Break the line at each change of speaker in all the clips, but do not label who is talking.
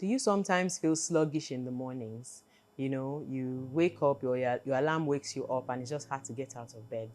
Do you sometimes feel sluggish in the mornings? You know, you wake up, your alarm wakes you up and it's just hard to get out of bed.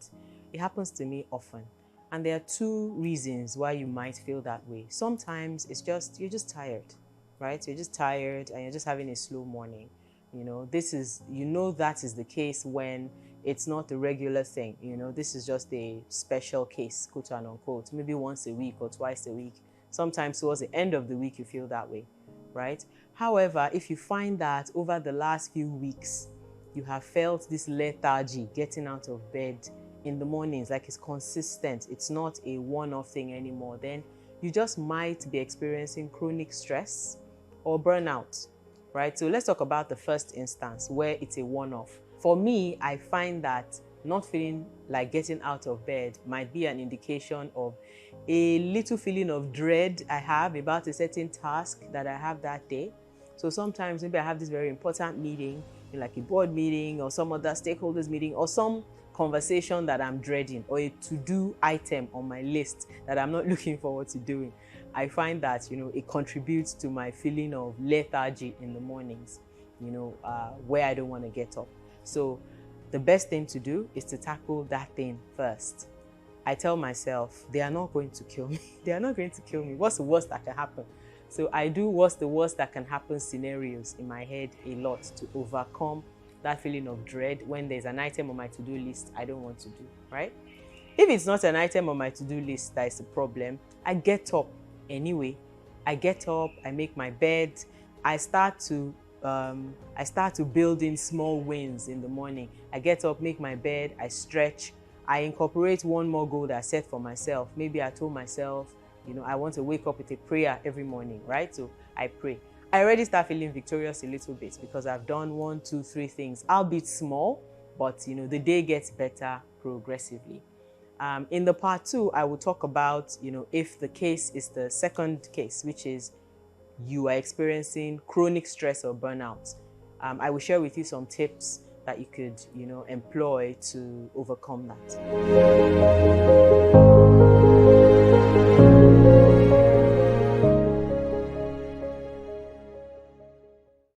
It happens to me often. And there are two reasons why you might feel that way. Sometimes it's just, you're just tired, right? You're just tired and you're just having a slow morning. That is the case when it's not a regular thing. This is just a special case, quote and unquote, maybe once a week or twice a week. Sometimes towards the end of the week, you feel that way, right? However, if you find that over the last few weeks, you have felt this lethargy getting out of bed in the mornings, like it's consistent, it's not a one-off thing anymore, then you just might be experiencing chronic stress or burnout, right? So let's talk about the first instance where it's a one-off. For me, I find that not feeling like getting out of bed might be an indication of a little feeling of dread I have about a certain task that I have that day. So sometimes maybe I have this very important meeting, like a board meeting or some other stakeholders meeting or some conversation that I'm dreading, or a to-do item on my list that I'm not looking forward to doing. I find that, it contributes to my feeling of lethargy in the mornings, where I don't want to get up. So the best thing to do is to tackle that thing first. I tell myself, they are not going to kill me. They are not going to kill me. What's the worst that can happen? So I do what's the worst that can happen scenarios in my head a lot to overcome that feeling of dread when there's an item on my to-do list I don't want to do, right? If it's not an item on my to-do list that is a problem, I get up anyway. I get up, I make my bed, I start to build in small wins in the morning. I get up, make my bed, I stretch, I incorporate one more goal that I set for myself. Maybe I told myself, I want to wake up with a prayer every morning, right? So I pray. I already start feeling victorious a little bit because I've done 1, 2, 3 things, albeit small, but the day gets better progressively. In the part 2, I will talk about, if the case is the second case, which is you are experiencing chronic stress or burnout. I will share with you some tips that you could, employ to overcome that.